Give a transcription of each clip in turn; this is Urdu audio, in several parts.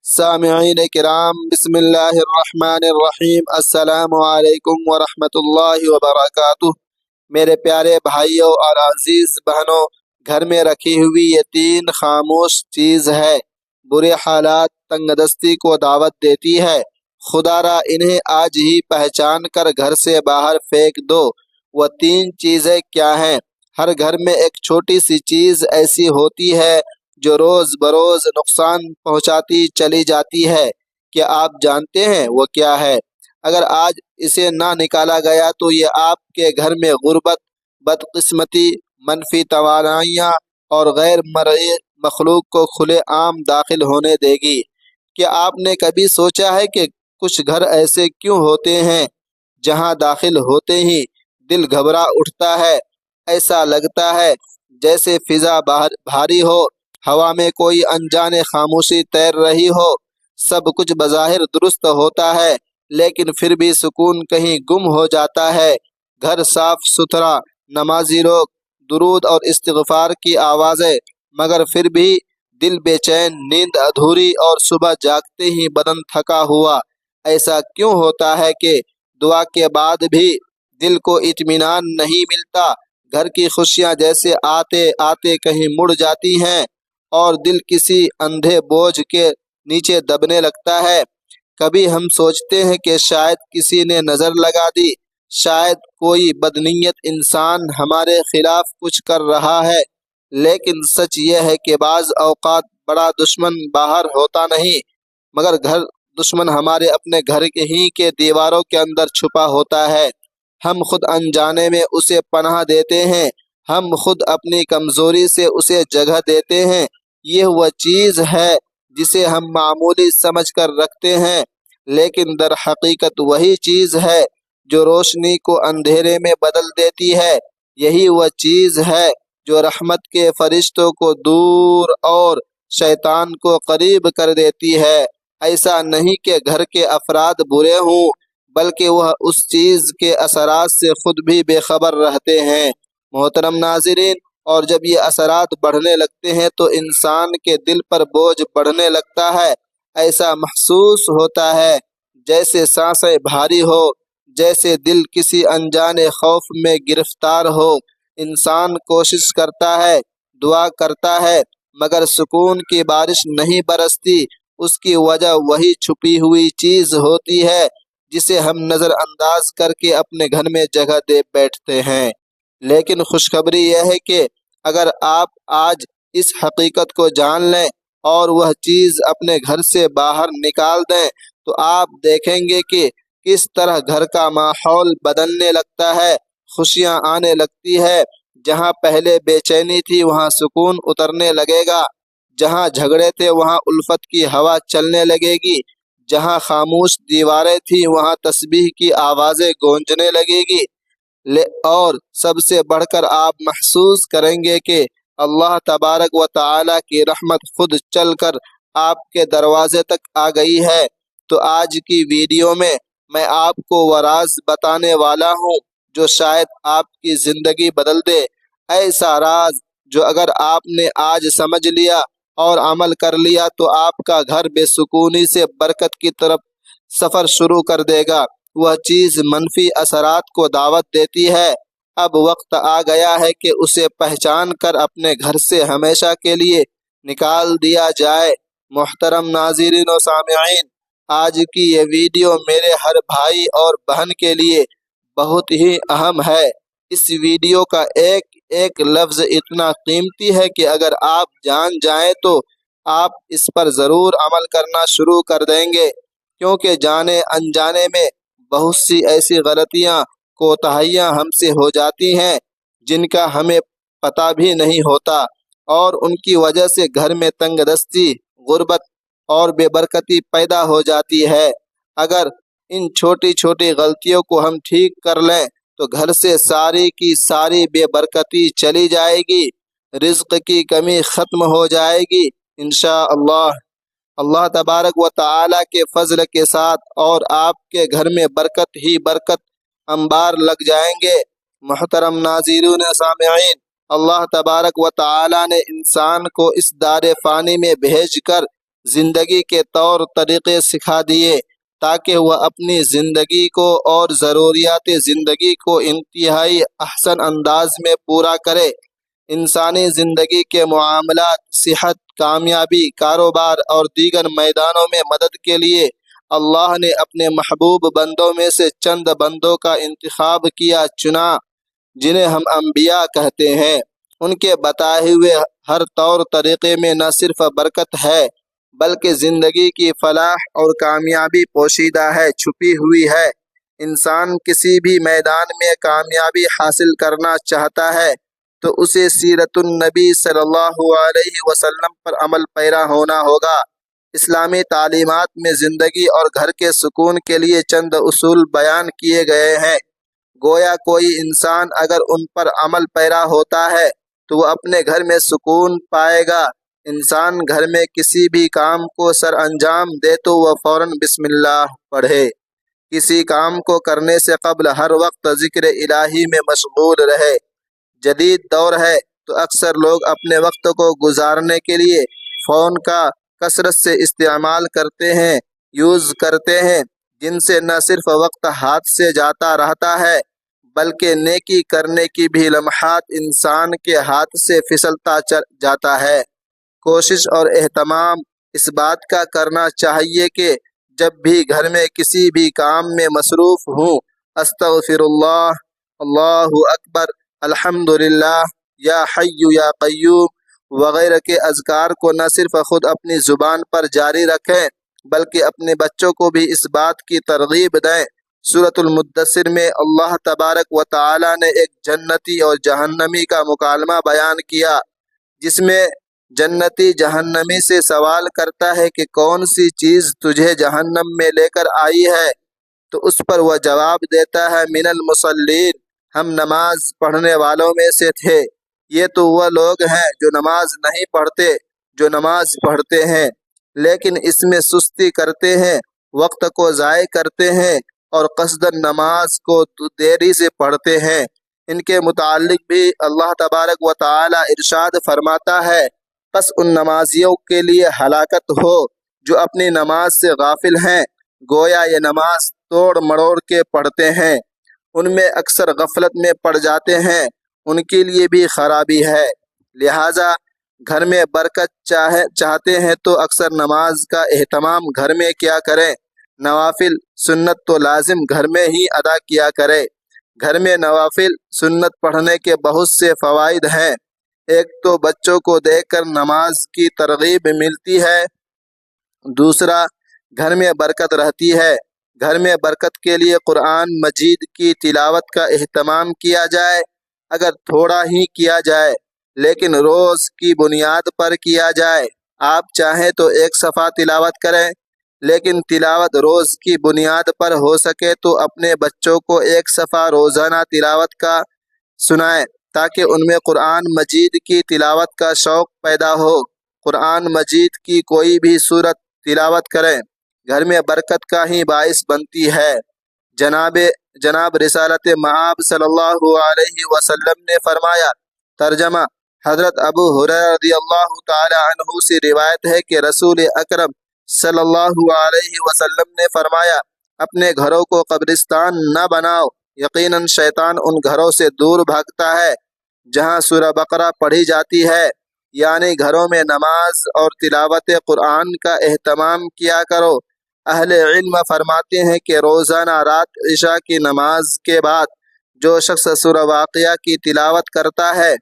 سامعین کرام، بسم اللہ الرحمن الرحیم، السلام علیکم ورحمۃ اللہ وبرکاتہ۔ میرے پیارے بھائیوں اور عزیز بہنوں، گھر میں رکھی ہوئی یہ تین خاموش چیز ہے، برے حالات تنگ دستی کو دعوت دیتی ہے۔ خدا را انہیں آج ہی پہچان کر گھر سے باہر پھینک دو۔ وہ تین چیزیں کیا ہیں؟ ہر گھر میں ایک چھوٹی سی چیز ایسی ہوتی ہے جو روز بروز نقصان پہنچاتی چلی جاتی ہے۔ کیا آپ جانتے ہیں وہ کیا ہے؟ اگر آج اسے نہ نکالا گیا تو یہ آپ کے گھر میں غربت، بدقسمتی، منفی توانائیاں اور غیر مرئی مخلوق کو کھلے عام داخل ہونے دے گی۔ کیا آپ نے کبھی سوچا ہے کہ کچھ گھر ایسے کیوں ہوتے ہیں جہاں داخل ہوتے ہی دل گھبرا اٹھتا ہے؟ ایسا لگتا ہے جیسے فضا بھاری ہو، ہوا میں کوئی انجانے خاموشی تیر رہی ہو۔ سب کچھ بظاہر درست ہوتا ہے لیکن پھر بھی سکون کہیں گم ہو جاتا ہے۔ گھر صاف ستھرا، نمازی لوگ، درود اور استغفار کی آوازیں، مگر پھر بھی دل بے چین، نیند ادھوری اور صبح جاگتے ہی بدن تھکا ہوا۔ ایسا کیوں ہوتا ہے کہ دعا کے بعد بھی دل کو اطمینان نہیں ملتا؟ گھر کی خوشیاں جیسے آتے آتے کہیں مڑ جاتی ہیں اور دل کسی اندھے بوجھ کے نیچے دبنے لگتا ہے۔ کبھی ہم سوچتے ہیں کہ شاید کسی نے نظر لگا دی، شاید کوئی بدنیت انسان ہمارے خلاف کچھ کر رہا ہے، لیکن سچ یہ ہے کہ بعض اوقات بڑا دشمن باہر ہوتا نہیں، مگر دشمن ہمارے اپنے گھر ہی کے دیواروں کے اندر چھپا ہوتا ہے۔ ہم خود انجانے میں اسے پناہ دیتے ہیں، ہم خود اپنی کمزوری سے اسے جگہ دیتے ہیں۔ یہ وہ چیز ہے جسے ہم معمولی سمجھ کر رکھتے ہیں، لیکن در حقیقت وہی چیز ہے جو روشنی کو اندھیرے میں بدل دیتی ہے۔ یہی وہ چیز ہے جو رحمت کے فرشتوں کو دور اور شیطان کو قریب کر دیتی ہے۔ ایسا نہیں کہ گھر کے افراد برے ہوں، بلکہ وہ اس چیز کے اثرات سے خود بھی بے خبر رہتے ہیں۔ محترم ناظرین، اور جب یہ اثرات بڑھنے لگتے ہیں تو انسان کے دل پر بوجھ بڑھنے لگتا ہے۔ ایسا محسوس ہوتا ہے جیسے سانسیں بھاری ہو، جیسے دل کسی انجانے خوف میں گرفتار ہو۔ انسان کوشش کرتا ہے، دعا کرتا ہے، مگر سکون کی بارش نہیں برستی۔ اس کی وجہ وہی چھپی ہوئی چیز ہوتی ہے جسے ہم نظر انداز کر کے اپنے گھر میں جگہ دے بیٹھتے ہیں۔ لیکن خوشخبری یہ ہے کہ اگر آپ آج اس حقیقت کو جان لیں اور وہ چیز اپنے گھر سے باہر نکال دیں تو آپ دیکھیں گے کہ کس طرح گھر کا ماحول بدلنے لگتا ہے۔ خوشیاں آنے لگتی ہے، جہاں پہلے بے چینی تھی وہاں سکون اترنے لگے گا، جہاں جھگڑے تھے وہاں الفت کی ہوا چلنے لگے گی، جہاں خاموش دیواریں تھیں وہاں تسبیح کی آوازیں گونجنے لگے گی، اور سب سے بڑھ کر آپ محسوس کریں گے کہ اللہ تبارک و تعالی کی رحمت خود چل کر آپ کے دروازے تک آ گئی ہے۔ تو آج کی ویڈیو میں آپ کو وہ راز بتانے والا ہوں جو شاید آپ کی زندگی بدل دے۔ ایسا راز جو اگر آپ نے آج سمجھ لیا اور عمل کر لیا تو آپ کا گھر بے سکونی سے برکت کی طرف سفر شروع کر دے گا۔ وہ چیز منفی اثرات کو دعوت دیتی ہے۔ اب وقت آ گیا ہے کہ اسے پہچان کر اپنے گھر سے ہمیشہ کے لیے نکال دیا جائے۔ محترم ناظرین و سامعین، آج کی یہ ویڈیو میرے ہر بھائی اور بہن کے لیے بہت ہی اہم ہے۔ اس ویڈیو کا ایک ایک لفظ اتنا قیمتی ہے کہ اگر آپ جان جائیں تو آپ اس پر ضرور عمل کرنا شروع کر دیں گے، کیونکہ جانے انجانے میں بہت سی ایسی غلطیاں، کوتاہیاں ہم سے ہو جاتی ہیں جن کا ہمیں پتہ بھی نہیں ہوتا، اور ان کی وجہ سے گھر میں تنگ دستی، غربت اور بے برکتی پیدا ہو جاتی ہے۔ اگر ان چھوٹی چھوٹی غلطیوں کو ہم ٹھیک کر لیں تو گھر سے ساری کی ساری بے برکتی چلی جائے گی، رزق کی کمی ختم ہو جائے گی انشاءاللہ۔ اللہ تبارک و تعالی کے فضل کے ساتھ اور آپ کے گھر میں برکت ہی برکت انبار لگ جائیں گے۔ محترم ناظرین سامعین، اللہ تبارک و تعالی نے انسان کو اس دار فانی میں بھیج کر زندگی کے طور طریقے سکھا دیے تاکہ وہ اپنی زندگی کو اور ضروریات زندگی کو انتہائی احسن انداز میں پورا کرے۔ انسانی زندگی کے معاملات، صحت، کامیابی، کاروبار اور دیگر میدانوں میں مدد کے لیے اللہ نے اپنے محبوب بندوں میں سے چند بندوں کا انتخاب کیا، چنا، جنہیں ہم انبیاء کہتے ہیں۔ ان کے بتائے ہوئے ہر طور طریقے میں نہ صرف برکت ہے بلکہ زندگی کی فلاح اور کامیابی پوشیدہ ہے، چھپی ہوئی ہے۔ انسان کسی بھی میدان میں کامیابی حاصل کرنا چاہتا ہے تو اسے سیرت النبی صلی اللہ علیہ وسلم پر عمل پیرا ہونا ہوگا۔ اسلامی تعلیمات میں زندگی اور گھر کے سکون کے لیے چند اصول بیان کیے گئے ہیں۔ گویا کوئی انسان اگر ان پر عمل پیرا ہوتا ہے تو وہ اپنے گھر میں سکون پائے گا۔ انسان گھر میں کسی بھی کام کو سر انجام دے تو وہ فوراً بسم اللہ پڑھے۔ کسی کام کو کرنے سے قبل ہر وقت ذکر الہی میں مشغول رہے۔ جدید دور ہے تو اکثر لوگ اپنے وقت کو گزارنے کے لیے فون کا کثرت سے استعمال یوز کرتے ہیں، جن سے نہ صرف وقت ہاتھ سے جاتا رہتا ہے بلکہ نیکی کرنے کی بھی لمحات انسان کے ہاتھ سے پھسلتا جاتا ہے۔ کوشش اور اہتمام اس بات کا کرنا چاہیے کہ جب بھی گھر میں کسی بھی کام میں مصروف ہوں، استغفر اللہ، اللہ اکبر، الحمدللہ، یا حی یا قیوم وغیرہ کے اذکار کو نہ صرف خود اپنی زبان پر جاری رکھیں بلکہ اپنے بچوں کو بھی اس بات کی ترغیب دیں۔ سورۃ المدثر میں اللہ تبارک و تعالی نے ایک جنتی اور جہنمی کا مکالمہ بیان کیا، جس میں جنتی جہنمی سے سوال کرتا ہے کہ کون سی چیز تجھے جہنم میں لے کر آئی ہے، تو اس پر وہ جواب دیتا ہے من المصلین، ہم نماز پڑھنے والوں میں سے تھے۔ یہ تو وہ لوگ ہیں جو نماز نہیں پڑھتے، جو نماز پڑھتے ہیں لیکن اس میں سستی کرتے ہیں، وقت کو ضائع کرتے ہیں اور قصداً نماز کو دیری سے پڑھتے ہیں۔ ان کے متعلق بھی اللہ تبارک و تعالی ارشاد فرماتا ہے، پس ان نمازیوں کے لیے ہلاکت ہو جو اپنی نماز سے غافل ہیں، گویا یہ نماز توڑ مڑوڑ کے پڑھتے ہیں، ان میں اکثر غفلت میں پڑ جاتے ہیں، ان کے لیے بھی خرابی ہے۔ لہٰذا گھر میں برکت چاہتے ہیں تو اکثر نماز کا اہتمام گھر میں کیا کریں۔ نوافل سنت تو لازم گھر میں ہی ادا کیا کرے۔ گھر میں نوافل سنت پڑھنے کے بہت سے فوائد ہیں۔ ایک تو بچوں کو دیکھ کر نماز کی ترغیب ملتی ہے، دوسرا گھر میں برکت رہتی ہے۔ گھر میں برکت کے لیے قرآن مجید کی تلاوت کا اہتمام کیا جائے، اگر تھوڑا ہی کیا جائے لیکن روز کی بنیاد پر کیا جائے۔ آپ چاہیں تو ایک صفحہ تلاوت کریں، لیکن تلاوت روز کی بنیاد پر ہو سکے تو اپنے بچوں کو ایک صفحہ روزانہ تلاوت کا سنائیں تاکہ ان میں قرآن مجید کی تلاوت کا شوق پیدا ہو۔ قرآن مجید کی کوئی بھی سورت تلاوت کریں، گھر میں برکت کا ہی باعث بنتی ہے۔ جناب رسالت مآب صلی اللہ علیہ وسلم نے فرمایا، ترجمہ حضرت ابو ہریرہ رضی اللہ تعالی عنہ سے روایت ہے کہ رسول اکرم صلی اللہ علیہ وسلم نے فرمایا، اپنے گھروں کو قبرستان نہ بناؤ، یقیناً شیطان ان گھروں سے دور بھاگتا ہے جہاں سورہ بقرہ پڑھی جاتی ہے، یعنی گھروں میں نماز اور تلاوت قرآن کا اہتمام کیا کرو۔ اہل علم فرماتے ہیں کہ روزانہ رات عشاء کی نماز کے بعد جو شخص سورہ واقعہ کی تلاوت کرتا ہے،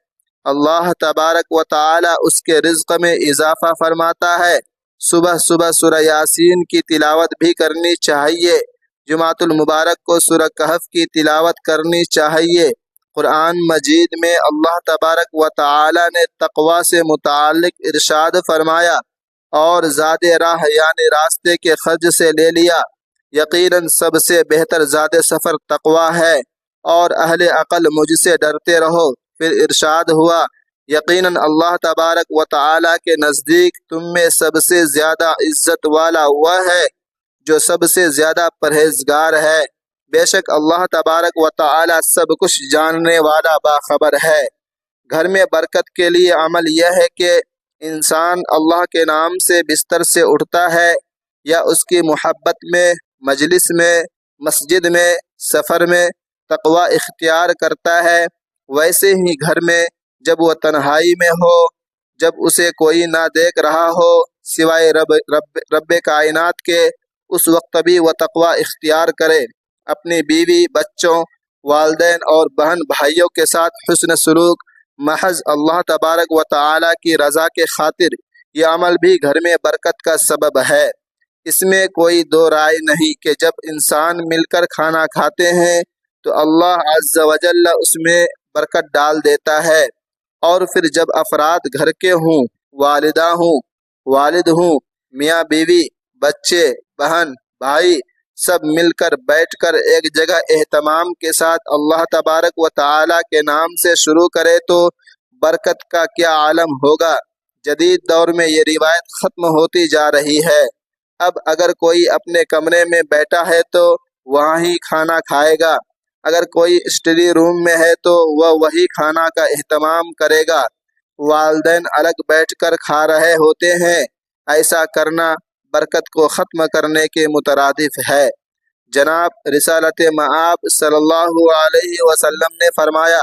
اللہ تبارک و تعالی اس کے رزق میں اضافہ فرماتا ہے۔ صبح صبح سورہ یاسین کی تلاوت بھی کرنی چاہیے۔ جمعۃ المبارک کو سورہ کہف کی تلاوت کرنی چاہیے۔ قرآن مجید میں اللہ تبارک و تعالی نے تقوی سے متعلق ارشاد فرمایا، اور زاد راہ یعنی راستے کے خرچ سے لے لیا، یقیناً سب سے بہتر زاد سفر تقوی ہے، اور اہل عقل مجھ سے ڈرتے رہو۔ پھر ارشاد ہوا، یقیناً اللہ تبارک و تعالی کے نزدیک تم میں سب سے زیادہ عزت والا وہ ہے جو سب سے زیادہ پرہیزگار ہے۔ بے شک اللہ تبارک و تعالی سب کچھ جاننے والا باخبر ہے۔ گھر میں برکت کے لیے عمل یہ ہے کہ انسان اللہ کے نام سے بستر سے اٹھتا ہے یا اس کی محبت میں، مجلس میں، مسجد میں، سفر میں تقوی اختیار کرتا ہے، ویسے ہی گھر میں جب وہ تنہائی میں ہو، جب اسے کوئی نہ دیکھ رہا ہو سوائے رب کائنات کے، اس وقت بھی وہ تقوی اختیار کرے، اپنی بیوی، بچوں، والدین اور بہن بھائیوں کے ساتھ حسن سلوک محض اللہ تبارک و تعالی کی رضا کے خاطر، یہ عمل بھی گھر میں برکت کا سبب ہے۔ اس میں کوئی دو رائے نہیں کہ جب انسان مل کر کھانا کھاتے ہیں تو اللہ عز و جل اس میں برکت ڈال دیتا ہے، اور پھر جب افراد گھر کے ہوں، والدہ ہوں، والد ہوں، میاں بیوی، بچے، بہن بھائی، سب مل کر بیٹھ کر ایک جگہ اہتمام کے ساتھ اللہ تبارک و تعالی کے نام سے شروع کرے تو برکت کا کیا عالم ہوگا۔ جدید دور میں یہ روایت ختم ہوتی جا رہی ہے۔ اب اگر کوئی اپنے کمرے میں بیٹھا ہے تو وہاں ہی کھانا کھائے گا، اگر کوئی اسٹڈی روم میں ہے تو وہ وہی کھانا کا اہتمام کرے گا، والدین الگ بیٹھ کر کھا رہے ہوتے ہیں۔ ایسا کرنا برکت کو ختم کرنے کے مترادف ہے۔ جناب رسالت مآب صلی اللہ علیہ وسلم نے فرمایا،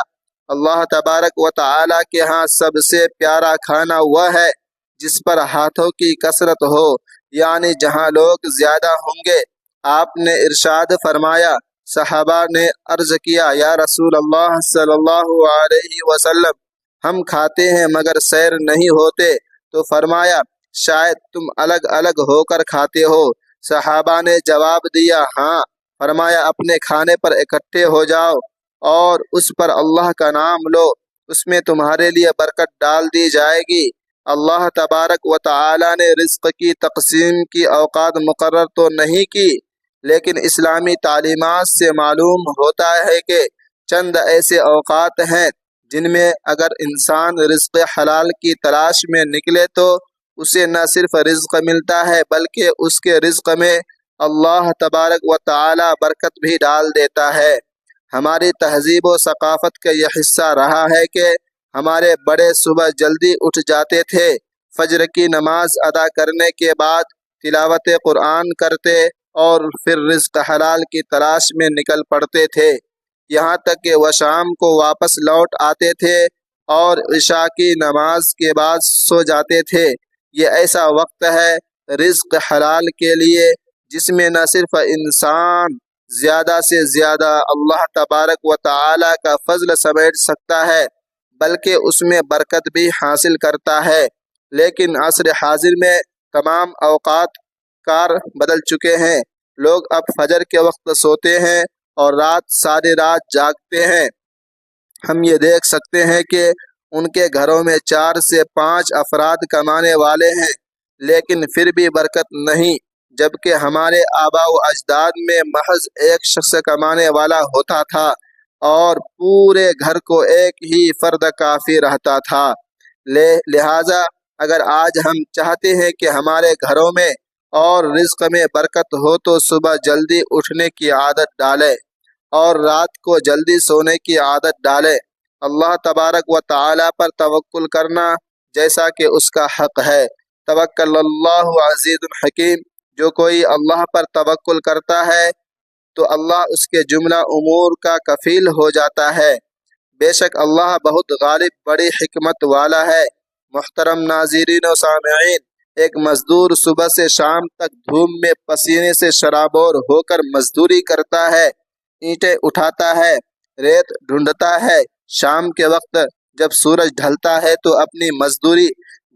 اللہ تبارک و تعالی کے ہاں سب سے پیارا کھانا وہ ہے جس پر ہاتھوں کی کثرت ہو، یعنی جہاں لوگ زیادہ ہوں گے۔ آپ نے ارشاد فرمایا، صحابہ نے عرض کیا، یا رسول اللہ صلی اللہ علیہ وسلم، ہم کھاتے ہیں مگر سیر نہیں ہوتے، تو فرمایا شاید تم الگ الگ ہو کر کھاتے ہو۔ صحابہ نے جواب دیا، ہاں۔ فرمایا اپنے کھانے پر اکٹھے ہو جاؤ اور اس پر اللہ کا نام لو، اس میں تمہارے لیے برکت ڈال دی جائے گی۔ اللہ تبارک و تعالی نے رزق کی تقسیم کی اوقات مقرر تو نہیں کی، لیکن اسلامی تعلیمات سے معلوم ہوتا ہے کہ چند ایسے اوقات ہیں جن میں اگر انسان رزق حلال کی تلاش میں نکلے تو اسے نہ صرف رزق ملتا ہے بلکہ اس کے رزق میں اللہ تبارک و تعالی برکت بھی ڈال دیتا ہے۔ ہماری تہذیب و ثقافت کا یہ حصہ رہا ہے کہ ہمارے بڑے صبح جلدی اٹھ جاتے تھے، فجر کی نماز ادا کرنے کے بعد تلاوت قرآن کرتے اور پھر رزق حلال کی تلاش میں نکل پڑتے تھے، یہاں تک کہ وہ شام کو واپس لوٹ آتے تھے اور عشاء کی نماز کے بعد سو جاتے تھے۔ یہ ایسا وقت ہے رزق حلال کے لیے جس میں نہ صرف انسان زیادہ سے زیادہ اللہ تبارک و تعالی کا فضل سمیٹ سکتا ہے بلکہ اس میں برکت بھی حاصل کرتا ہے۔ لیکن عصر حاضر میں تمام اوقات کار بدل چکے ہیں، لوگ اب فجر کے وقت سوتے ہیں اور رات ساری رات جاگتے ہیں۔ ہم یہ دیکھ سکتے ہیں کہ ان کے گھروں میں 4 سے 5 افراد کمانے والے ہیں لیکن پھر بھی برکت نہیں، جبکہ ہمارے آباء و اجداد میں محض ایک شخص کمانے والا ہوتا تھا اور پورے گھر کو ایک ہی فرد کافی رہتا تھا۔ لہٰذا اگر آج ہم چاہتے ہیں کہ ہمارے گھروں میں اور رزق میں برکت ہو تو صبح جلدی اٹھنے کی عادت ڈالیں اور رات کو جلدی سونے کی عادت ڈالیں۔ اللہ تبارک و تعالی پر توکل کرنا جیسا کہ اس کا حق ہے۔ توکل اللہ عزیز الحکیم، جو کوئی اللہ پر توکل کرتا ہے تو اللہ اس کے جملہ امور کا کفیل ہو جاتا ہے۔ بے شک اللہ بہت غالب، بڑی حکمت والا ہے۔ محترم ناظرین و سامعین، ایک مزدور صبح سے شام تک دھوپ میں پسینے سے شرابور ہو کر مزدوری کرتا ہے، اینٹیں اٹھاتا ہے، ریت ڈھونڈتا ہے۔ شام کے وقت جب سورج ڈھلتا ہے تو اپنی مزدوری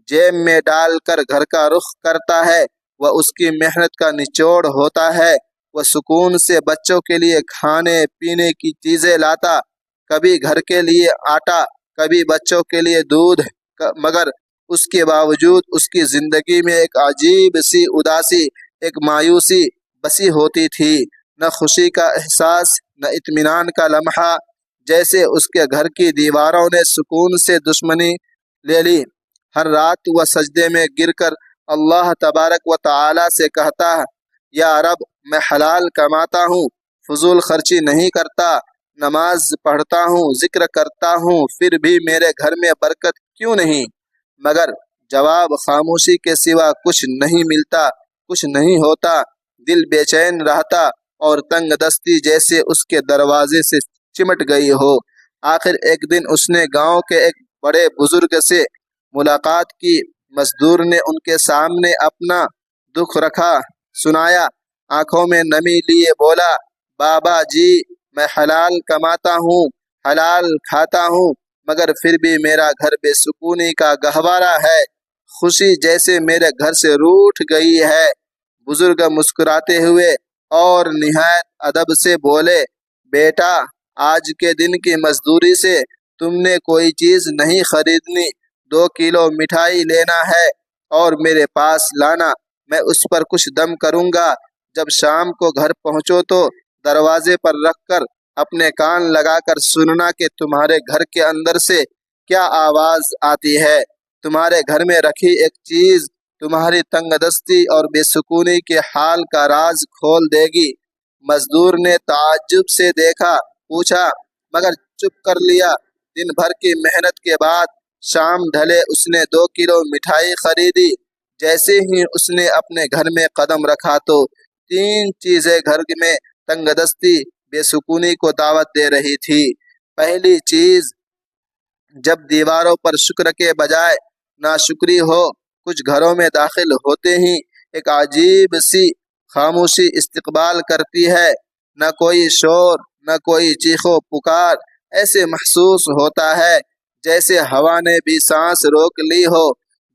جیب میں ڈال کر گھر کا رخ کرتا ہے۔ وہ اس کی محنت کا نچوڑ ہوتا ہے۔ وہ سکون سے بچوں کے لیے کھانے پینے کی چیزیں لاتا، کبھی گھر کے لیے آٹا، کبھی بچوں کے لیے دودھ، مگر اس کے باوجود اس کی زندگی میں ایک عجیب سی اداسی، ایک مایوسی بسی ہوتی تھی، نہ خوشی کا احساس، نہ اطمینان کا لمحہ، جیسے اس کے گھر کی دیواروں نے سکون سے دشمنی لے لی۔ ہر رات وہ سجدے میں گر کر اللہ تبارک و تعالی سے کہتا، یا رب، میں حلال کماتا ہوں، فضول خرچی نہیں کرتا، نماز پڑھتا ہوں، ذکر کرتا ہوں، پھر بھی میرے گھر میں برکت کیوں نہیں؟ مگر جواب خاموشی کے سوا کچھ نہیں ملتا، کچھ نہیں ہوتا۔ دل بے چین رہتا اور تنگ دستی جیسے اس کے دروازے سے چمٹ گئی ہو۔ آخر ایک دن اس نے گاؤں کے ایک بڑے بزرگ سے ملاقات کی۔ مزدور نے ان کے سامنے اپنا دکھ رکھا، سنایا، آنکھوں میں نمی لیے بولا، بابا جی، میں حلال کماتا ہوں، حلال کھاتا ہوں، مگر پھر بھی میرا گھر بے سکونی کا گہوارہ ہے، خوشی جیسے میرے گھر سے روٹھ گئی ہے۔ بزرگ مسکراتے ہوئے اور نہایت ادب سے بولے، بیٹا، آج کے دن کی مزدوری سے تم نے کوئی چیز نہیں خریدنی، 2 کلو مٹھائی لینا ہے اور میرے پاس لانا، میں اس پر کچھ دم کروں گا۔ جب شام کو گھر پہنچو تو دروازے پر رکھ کر اپنے کان لگا کر سننا کہ تمہارے گھر کے اندر سے کیا آواز آتی ہے۔ تمہارے گھر میں رکھی ایک چیز تمہاری تنگ دستی اور بے سکونی کے حال کا راز کھول دے گی۔ مزدور نے تعجب سے دیکھا، پوچھا، مگر چپ کر لیا۔ دن بھر کی محنت کے بعد شام ڈھلے اس نے 2 کلو مٹھائی خریدی۔ جیسے ہی اس نے اپنے گھر میں قدم رکھا تو 3 چیزیں گھر میں تنگ دستی، بے سکونی کو دعوت دے رہی تھی۔ پہلی چیز، جب دیواروں پر شکر کے بجائے ناشکری ہو۔ کچھ گھروں میں داخل ہوتے ہی ایک عجیب سی خاموشی استقبال کرتی ہے، نہ کوئی شور، نہ کوئی چیخ و پکار، ایسے محسوس ہوتا ہے جیسے ہوا نے بھی سانس روک لی ہو۔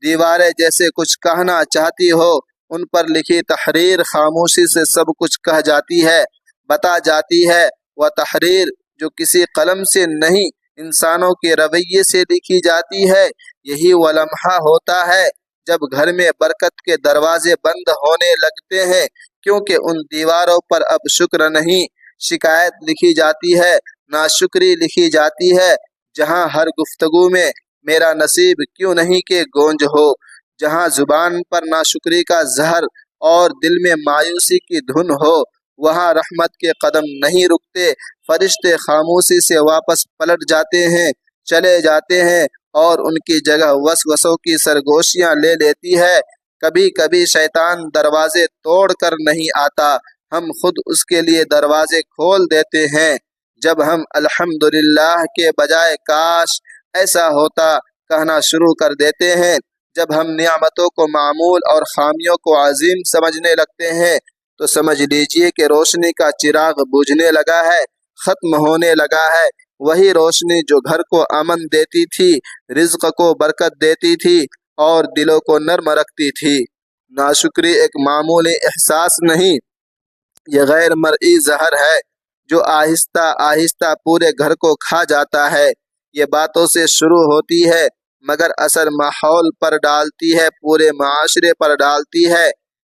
دیواریں جیسے کچھ کہنا چاہتی ہو، ان پر لکھی تحریر خاموشی سے سب کچھ کہہ جاتی ہے، بتا جاتی ہے۔ وہ تحریر جو کسی قلم سے نہیں، انسانوں کے رویے سے لکھی جاتی ہے۔ یہی وہ لمحہ ہوتا ہے جب گھر میں برکت کے دروازے بند ہونے لگتے ہیں، کیونکہ ان دیواروں پر اب شکر نہیں، شکایت لکھی جاتی ہے، ناشکری لکھی جاتی ہے۔ جہاں ہر گفتگو میں میرا نصیب کیوں نہیں کہ گونج ہو، جہاں زبان پر ناشکری کا زہر اور دل میں مایوسی کی دھن ہو، وہاں رحمت کے قدم نہیں رکتے۔ فرشتے خاموشی سے واپس پلٹ جاتے ہیں، چلے جاتے ہیں، اور ان کی جگہ وسوسوں کی سرگوشیاں لے لیتی ہے۔ کبھی کبھی شیطان دروازے توڑ کر نہیں آتا، ہم خود اس کے لیے دروازے کھول دیتے ہیں۔ جب ہم الحمدللہ کے بجائے کاش ایسا ہوتا کہنا شروع کر دیتے ہیں، جب ہم نعمتوں کو معمول اور خامیوں کو عظیم سمجھنے لگتے ہیں، تو سمجھ لیجئے کہ روشنی کا چراغ بجھنے لگا ہے، ختم ہونے لگا ہے۔ وہی روشنی جو گھر کو امن دیتی تھی، رزق کو برکت دیتی تھی اور دلوں کو نرم رکھتی تھی۔ ناشکری ایک معمولی احساس نہیں، یہ غیر مرئی زہر ہے جو آہستہ آہستہ پورے گھر کو کھا جاتا ہے۔ یہ باتوں سے شروع ہوتی ہے مگر اثر ماحول پر ڈالتی ہے، پورے معاشرے پر ڈالتی ہے۔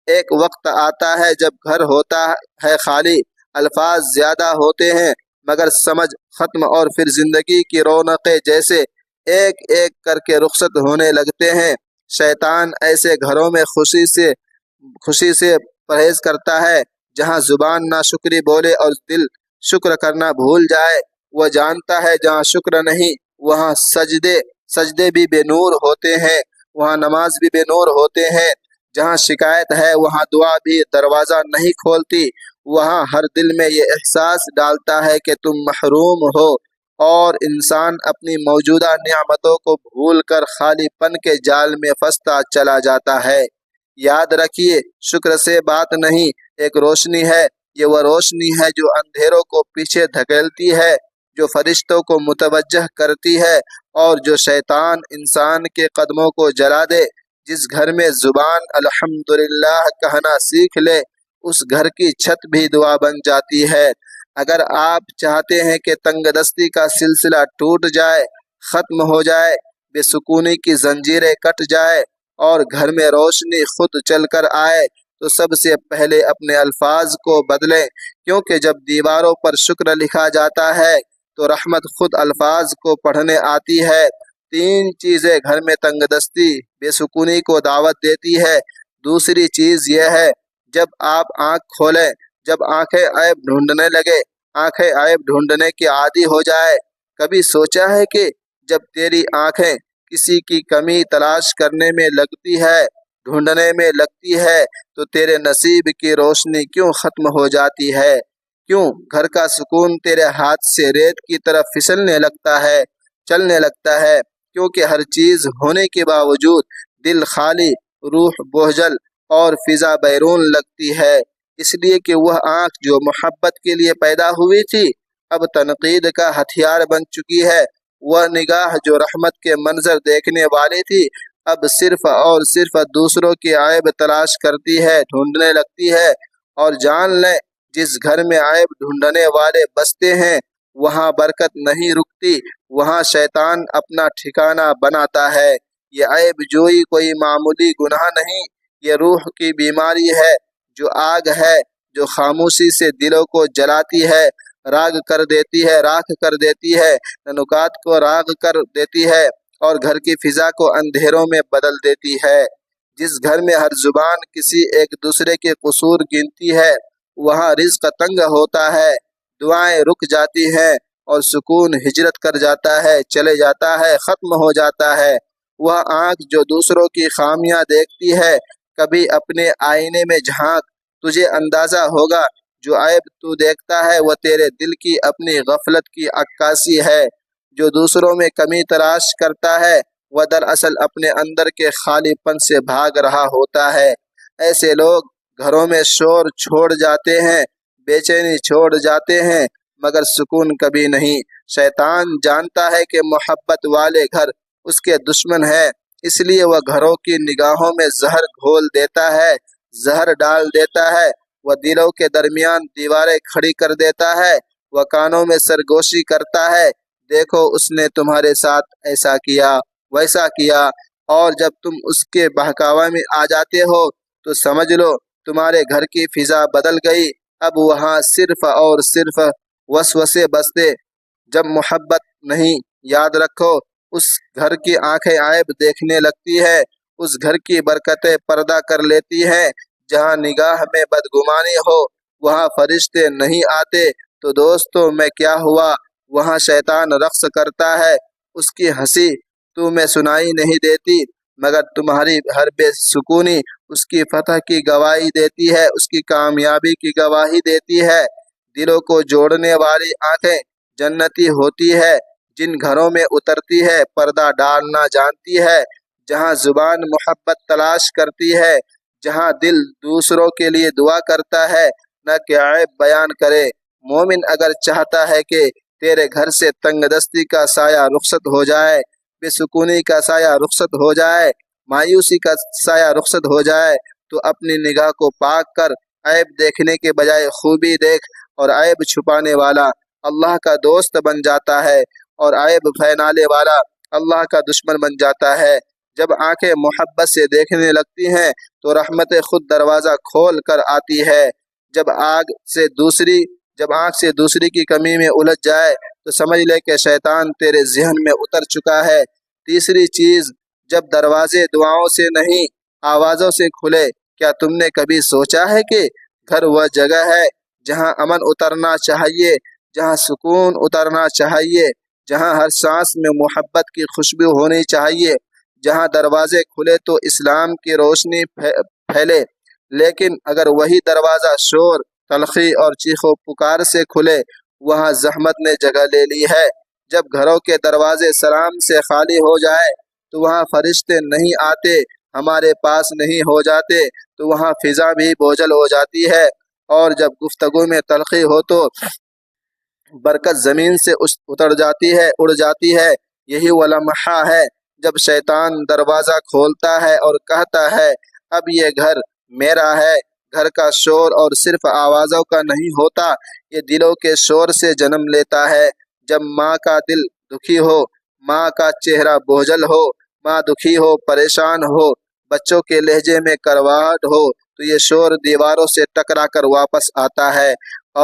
ایک وقت آتا ہے جب گھر ہوتا ہے خالی، الفاظ زیادہ ہوتے ہیں مگر سمجھ ختم، اور پھر زندگی کی رونقیں جیسے ایک ایک کر کے رخصت ہونے لگتے ہیں۔ شیطان ایسے گھروں میں خوشی سے پرہیز کرتا ہے جہاں زبان ناشکری بولے اور دل شکر کرنا بھول جائے۔ وہ جانتا ہے جہاں شکر نہیں وہاں سجدے بھی بے نور ہوتے ہیں، وہاں نماز بھی بے نور ہوتے ہیں۔ جہاں شکایت ہے وہاں دعا بھی دروازہ نہیں کھولتی۔ وہاں ہر دل میں یہ احساس ڈالتا ہے کہ تم محروم ہو، اور انسان اپنی موجودہ نعمتوں کو بھول کر خالی پن کے جال میں پھنستا چلا جاتا ہے۔ یاد رکھیے، شکر سے بات نہیں، ایک روشنی ہے۔ یہ وہ روشنی ہے جو اندھیروں کو پیچھے دھکیلتی ہے، جو فرشتوں کو متوجہ کرتی ہے، اور جو شیطان انسان کے قدموں کو جلا دے۔ جس گھر میں زبان الحمدللہ کہنا سیکھ لے، اس گھر کی چھت بھی دعا بن جاتی ہے۔ اگر آپ چاہتے ہیں کہ تنگ دستی کا سلسلہ ٹوٹ جائے، ختم ہو جائے، بے سکونی کی زنجیریں کٹ جائے اور گھر میں روشنی خود چل کر آئے، تو سب سے پہلے اپنے الفاظ کو بدلیں، کیونکہ جب دیواروں پر شکر لکھا جاتا ہے تو رحمت خود الفاظ کو پڑھنے آتی ہے۔ 3 چیزیں گھر میں تنگ دستی، بے سکونی کو دعوت دیتی ہے۔ دوسری چیز یہ ہے، جب آپ آنکھ کھولیں، جب آنکھیں عیب ڈھونڈنے لگے، آنکھیں عیب ڈھونڈنے کی عادی ہو جائے۔ کبھی سوچا ہے کہ جب تیری آنکھیں کسی کی کمی تلاش کرنے میں لگتی ہے، ڈھونڈنے میں لگتی ہے، تو تیرے نصیب کی روشنی کیوں ختم ہو جاتی ہے؟ کیوں گھر کا سکون تیرے ہاتھ سے ریت کی طرف پھسلنے لگتا ہے، چلنے لگتا ہے؟ کیونکہ ہر چیز ہونے کے باوجود دل خالی، روح بوجھل اور فضا بیرون لگتی ہے، اس لیے کہ وہ آنکھ جو محبت کے لیے پیدا ہوئی تھی اب تنقید کا ہتھیار بن چکی ہے، وہ نگاہ جو رحمت کے منظر دیکھنے والی تھی اب صرف اور صرف دوسروں کی عیب تلاش کرتی ہے، ڈھونڈنے لگتی ہے۔ اور جان لیں، جس گھر میں عیب ڈھونڈنے والے بستے ہیں وہاں برکت نہیں رکتی، وہاں شیطان اپنا ٹھکانہ بناتا ہے۔ یہ عیب جوئی کوئی معمولی گناہ نہیں، یہ روح کی بیماری ہے، جو آگ ہے جو خاموشی سے دلوں کو جلاتی ہے، راکھ کر دیتی ہے، نکات کو راغ کر دیتی ہے اور گھر کی فضا کو اندھیروں میں بدل دیتی ہے۔ جس گھر میں ہر زبان کسی ایک دوسرے کے قصور گنتی ہے وہاں رزق تنگ ہوتا ہے، دعائیں رک جاتی ہیں اور سکون ہجرت کر جاتا ہے، چلے جاتا ہے، ختم ہو جاتا ہے۔ وہ آنکھ جو دوسروں کی خامیاں دیکھتی ہے کبھی اپنے آئینے میں جھانک، تجھے اندازہ ہوگا جو عیب تو دیکھتا ہے وہ تیرے دل کی اپنی غفلت کی عکاسی ہے۔ جو دوسروں میں کمی تلاش کرتا ہے وہ دراصل اپنے اندر کے خالی پن سے بھاگ رہا ہوتا ہے۔ ایسے لوگ گھروں میں شور چھوڑ جاتے ہیں، بے چینی چھوڑ جاتے ہیں، مگر سکون کبھی نہیں۔ شیطان جانتا ہے کہ محبت والے گھر اس کے دشمن ہیں، اس لیے وہ گھروں کی نگاہوں میں زہر گھول دیتا ہے، زہر ڈال دیتا ہے۔ وہ دلوں کے درمیان دیواریں کھڑی کر دیتا ہے، وہ کانوں میں سرگوشی کرتا ہے، دیکھو اس نے تمہارے ساتھ ایسا کیا، ویسا کیا، اور جب تم اس کے بہکاوے میں آ جاتے ہو تو سمجھ لو تمہارے گھر کی فضا بدل گئی، اب وہاں صرف اور صرف وسوسے بستے، جب محبت نہیں۔ یاد رکھو، اس گھر کی آنکھیں عیب دیکھنے لگتی ہے، اس گھر کی برکتیں پردہ کر لیتی ہیں۔ جہاں نگاہ میں بدگمانی ہو وہاں فرشتے نہیں آتے، تو دوستوں میں کیا ہوا؟ وہاں شیطان رقص کرتا ہے، اس کی ہنسی تمہیں سنائی نہیں دیتی، مگر تمہاری ہر بے سکونی اس کی فتح کی گواہی دیتی ہے، اس کی کامیابی کی گواہی دیتی ہے۔ دلوں کو جوڑنے والی آنکھیں جنتی ہوتی ہے، جن گھروں میں اترتی ہے پردہ ڈالنا جانتی ہے، جہاں زبان محبت تلاش کرتی ہے، جہاں دل دوسروں کے لیے دعا کرتا ہے نہ کہ عیب بیان کرے۔ مومن اگر چاہتا ہے کہ تیرے گھر سے تنگ دستی کا سایہ رخصت ہو جائے، بے سکونی کا سایہ رخصت ہو جائے، مایوسی کا سایہ رخصت ہو جائے، تو اپنی نگاہ کو پاک کر عیب دیکھنے کے بجائے خوبی دیکھ، اور عیب چھپانے والا اللہ کا دوست بن جاتا ہے اور عیب پھیلانے والا اللہ کا دشمن بن جاتا ہے۔ جب آنکھیں محبت سے دیکھنے لگتی ہیں تو رحمت خود دروازہ کھول کر آتی ہے۔ جب آنکھ سے دوسری کی کمی میں الجھ جائے تو سمجھ لے کہ شیطان تیرے ذہن میں اتر چکا ہے۔ تیسری چیز، جب دروازے دعاؤں سے نہیں آوازوں سے کھلے۔ کیا تم نے کبھی سوچا ہے کہ گھر وہ جگہ ہے جہاں امن اترنا چاہیے، جہاں سکون اترنا چاہیے، جہاں ہر سانس میں محبت کی خوشبو ہونی چاہیے، جہاں دروازے کھلے تو اسلام کی روشنی پھیلے، لیکن اگر وہی دروازہ شور، تلخی اور چیخ و پکار سے کھلے وہاں زحمت نے جگہ لے لی ہے۔ جب گھروں کے دروازے سلام سے خالی ہو جائے تو وہاں فرشتے نہیں آتے، ہمارے پاس نہیں ہو جاتے، تو وہاں فضا بھی بوجھل ہو جاتی ہے، اور جب گفتگو میں تلخی ہو تو برکت زمین سے اتر جاتی ہے، اڑ جاتی ہے۔ یہی وہ لمحہ ہے جب شیطان دروازہ کھولتا ہے اور کہتا ہے اب یہ گھر میرا ہے۔ گھر کا شور اور صرف آوازوں کا نہیں ہوتا، یہ دلوں کے شور سے جنم لیتا ہے۔ جب ماں کا دل دکھی ہو، ماں کا چہرہ بوجھل ہو، ماں دکھی ہو، پریشان ہو، بچوں کے لہجے میں کڑواہٹ ہو، تو یہ شور دیواروں سے ٹکرا کر واپس آتا ہے،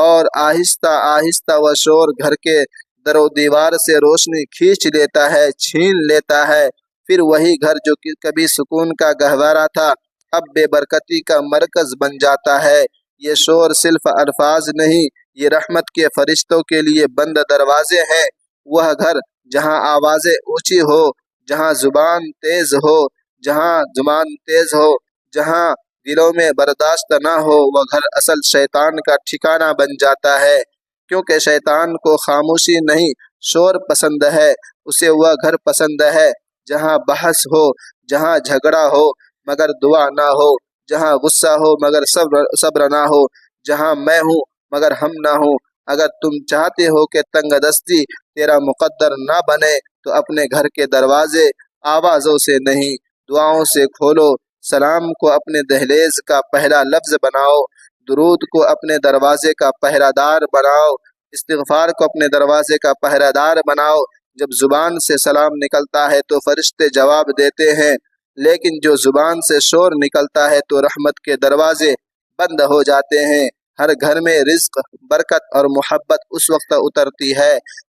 اور آہستہ آہستہ وہ شور گھر کے در و دیوار سے روشنی کھینچ لیتا ہے، چھین لیتا ہے۔ پھر وہی گھر جو کبھی سکون کا گہوارہ تھا اب بے برکتی کا مرکز بن جاتا ہے۔ یہ شور صرف الفاظ نہیں، یہ رحمت کے فرشتوں کے لیے بند دروازے ہیں۔ وہ گھر جہاں آوازیں اونچی ہو، جہاں زبان تیز ہو جہاں دلوں میں برداشت نہ ہو، وہ گھر اصل شیطان کا ٹھکانہ بن جاتا ہے، کیونکہ شیطان کو خاموشی نہیں شور پسند ہے، اسے وہ گھر پسند ہے جہاں بحث ہو، جہاں جھگڑا ہو مگر دعا نہ ہو، جہاں غصہ ہو مگر صبر نہ ہو، جہاں میں ہوں مگر ہم نہ ہوں۔ اگر تم چاہتے ہو کہ تنگ دستی تیرا مقدر نہ بنے تو اپنے گھر کے دروازے آوازوں سے نہیں، دعاؤں سے کھولو۔ سلام کو اپنے دہلیز کا پہلا لفظ بناؤ، درود کو اپنے دروازے کا پہرہ دار بناؤ، استغفار کو اپنے دروازے کا پہرہ دار بناؤ۔ جب زبان سے سلام نکلتا ہے تو فرشتے جواب دیتے ہیں، لیکن جو زبان سے شور نکلتا ہے تو رحمت کے دروازے بند ہو جاتے ہیں۔ ہر گھر میں رزق، برکت اور محبت اس وقت اترتی ہے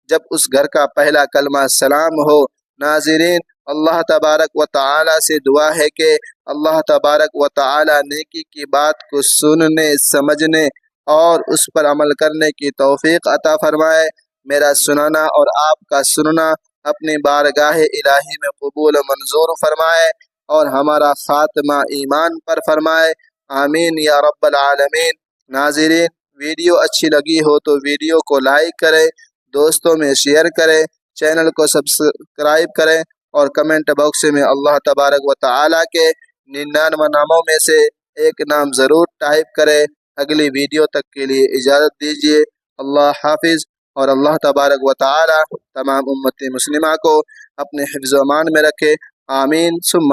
جب اس گھر کا پہلا کلمہ سلام ہو۔ ناظرین، اللہ تبارک و تعالی سے دعا ہے کہ اللہ تبارک و تعالی نیکی کی بات کو سننے، سمجھنے اور اس پر عمل کرنے کی توفیق عطا فرمائے۔ میرا سننا اور آپ کا سننا اپنی بارگاہ الہی میں قبول و منظور فرمائے اور ہمارا خاتمہ ایمان پر فرمائے، آمین یا رب العالمین۔ ناظرین، ویڈیو اچھی لگی ہو تو ویڈیو کو لائک کریں، دوستوں میں شیئر کریں، چینل کو سبسکرائب کریں اور کمنٹ باکس میں اللہ تبارک و تعالی کے 99 ناموں میں سے ایک نام ضرور ٹائپ کریں۔ اگلی ویڈیو تک کے لیے اجازت دیجیے، اللہ حافظ، اور اللہ تبارک و تعالی تمام امت مسلمہ کو اپنے حفظ و امان میں رکھے، آمین ثم